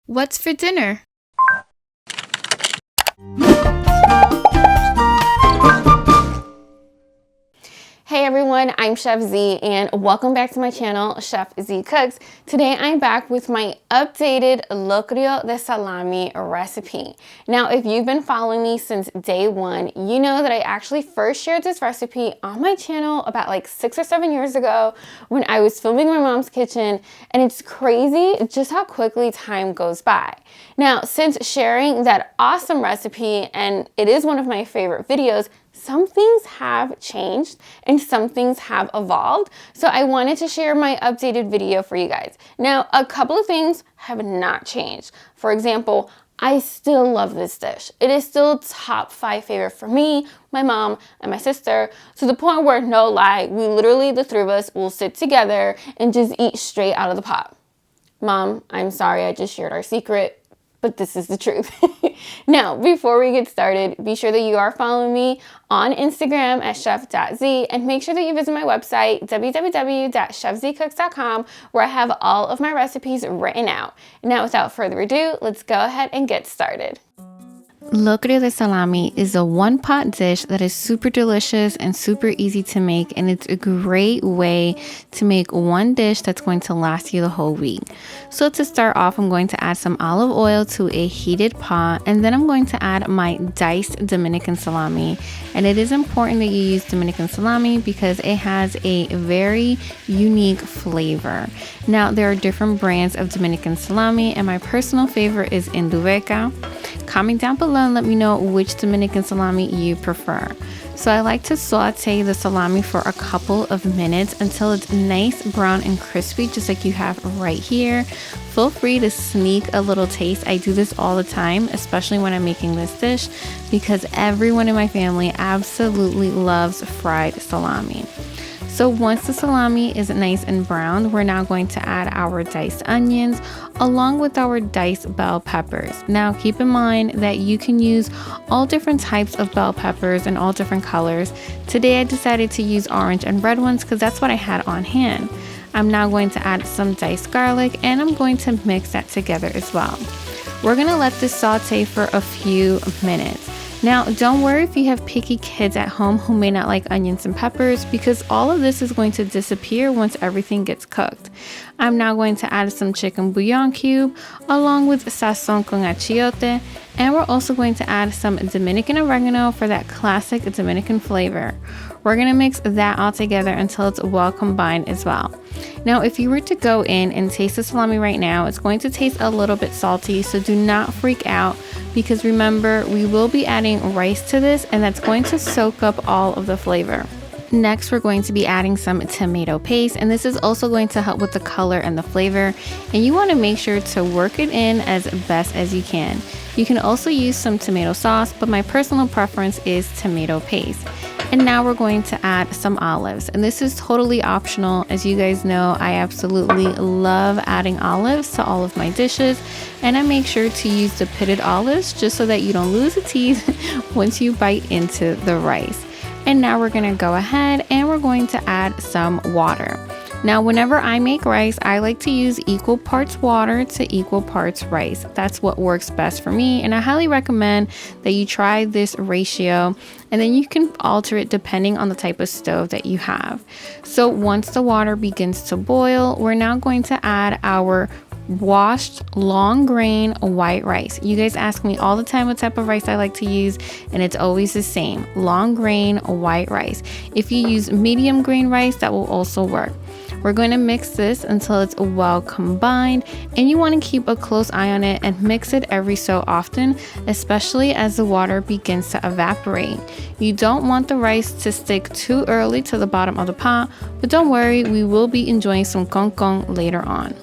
What's for dinner? Hey everyone, I'm Chef Z and welcome back to my channel, Chef Z Cooks. Today I'm back with my updated Locrio de Salami recipe. Now, if you've been following me since day one, you know that I actually first shared this recipe on my channel about like 6 or 7 years ago when I was filming my mom's kitchen, and it's crazy just how quickly time goes by. Now, since sharing that awesome recipe, and it is one of my favorite videos, some things have changed and some things have evolved. So I wanted to share my updated video for you guys. Now, a couple of things have not changed. For example, I still love this dish. It is still top 5 favorite for me, my mom, and my sister, to the point where, no lie, we literally, the three of us, will sit together and just eat straight out of the pot. Mom, I'm sorry I just shared our secret, but this is the truth. Now, before we get started, be sure that you are following me on Instagram at chef.z, and make sure that you visit my website, www.chefzcooks.com, where I have all of my recipes written out. Now, without further ado, let's go ahead and get started. Locrio de Salami is a one-pot dish that is super delicious and super easy to make, and it's a great way to make one dish that's going to last you the whole week. So to start off, I'm going to add some olive oil to a heated pot, and then I'm going to add my diced Dominican salami. And it is important that you use Dominican salami because it has a very unique flavor. Now, there are different brands of Dominican salami, and my personal favorite is Indubeca. Comment down below and let me know which Dominican salami you prefer. So I like to saute the salami for a couple of minutes until it's nice, brown, and crispy, just like you have right here. Feel free to sneak a little taste. I do this all the time, especially when I'm making this dish, because everyone in my family absolutely loves fried salami. So once the salami is nice and browned, we're now going to add our diced onions along with our diced bell peppers. Now keep in mind that you can use all different types of bell peppers and all different colors. Today I decided to use orange and red ones because that's what I had on hand. I'm now going to add some diced garlic, and I'm going to mix that together as well. We're going to let this saute for a few minutes. Now, don't worry if you have picky kids at home who may not like onions and peppers, because all of this is going to disappear once everything gets cooked. I'm now going to add some Chicken Bouillon Cube along with Sazón con Achiote, and we're also going to add some Dominican Orégano for that classic Dominican flavor. We're going to mix that all together until it's well combined as well. Now, if you were to go in and taste the salami right now, it's going to taste a little bit salty, so do not freak out, because remember, we will be adding rice to this, and that's going to soak up all of the flavor. Next, we're going to be adding some tomato paste, and this is also going to help with the color and the flavor, and you want to make sure to work it in as best as you can. You can also use some tomato sauce, but my personal preference is tomato paste. And now we're going to add some olives, and this is totally optional. As you guys know, I absolutely love adding olives to all of my dishes, and I make sure to use the pitted olives just so that you don't lose the teeth once you bite into the rice. And now we're going to go ahead and we're going to add some water. Now, whenever I make rice, I like to use equal parts water to equal parts rice. That's what works best for me, and I highly recommend that you try this ratio, and then you can alter it depending on the type of stove that you have. So once the water begins to boil, we're now going to add our washed long grain white rice. You guys ask me all the time what type of rice I like to use, and it's always the same: long grain white rice. If you use medium grain rice, that will also work. We're going to mix this until it's well combined, and you want to keep a close eye on it and mix it every so often, especially as the water begins to evaporate. You don't want the rice to stick too early to the bottom of the pot, but don't worry, we will be enjoying some concon later on.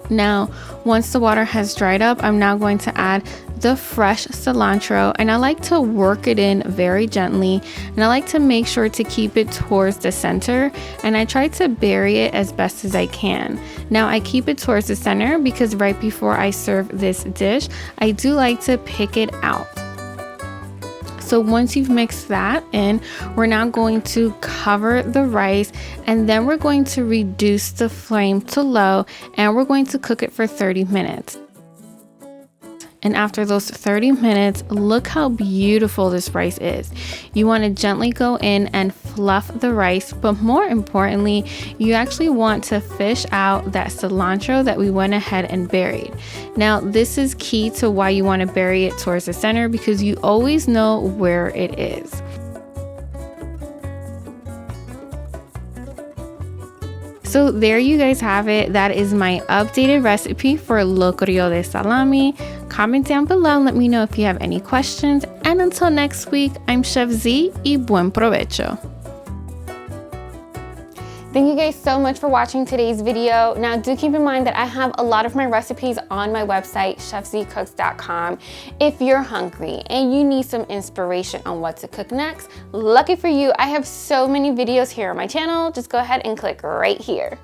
Now, once the water has dried up, I'm now going to add the fresh cilantro, and I like to work it in very gently, and I like to make sure to keep it towards the center, and I try to bury it as best as I can. Now, I keep it towards the center because right before I serve this dish, I do like to pick it out. So once you've mixed that in, we're now going to cover the rice, and then we're going to reduce the flame to low, and we're going to cook it for 30 minutes. And after those 30 minutes, look how beautiful this rice is. You want to gently go in and fluff the rice, but more importantly, you actually want to fish out that cilantro that we went ahead and buried. Now, this is key to why you want to bury it towards the center, because you always know where it is. So there you guys have it. That is my updated recipe for Locrio de Salami. Comment down below and let me know if you have any questions. And until next week, I'm Chef Z y buen provecho. Thank you guys so much for watching today's video. Now do keep in mind that I have a lot of my recipes on my website, chefzcooks.com. If you're hungry and you need some inspiration on what to cook next, lucky for you, I have so many videos here on my channel. Just go ahead and click right here.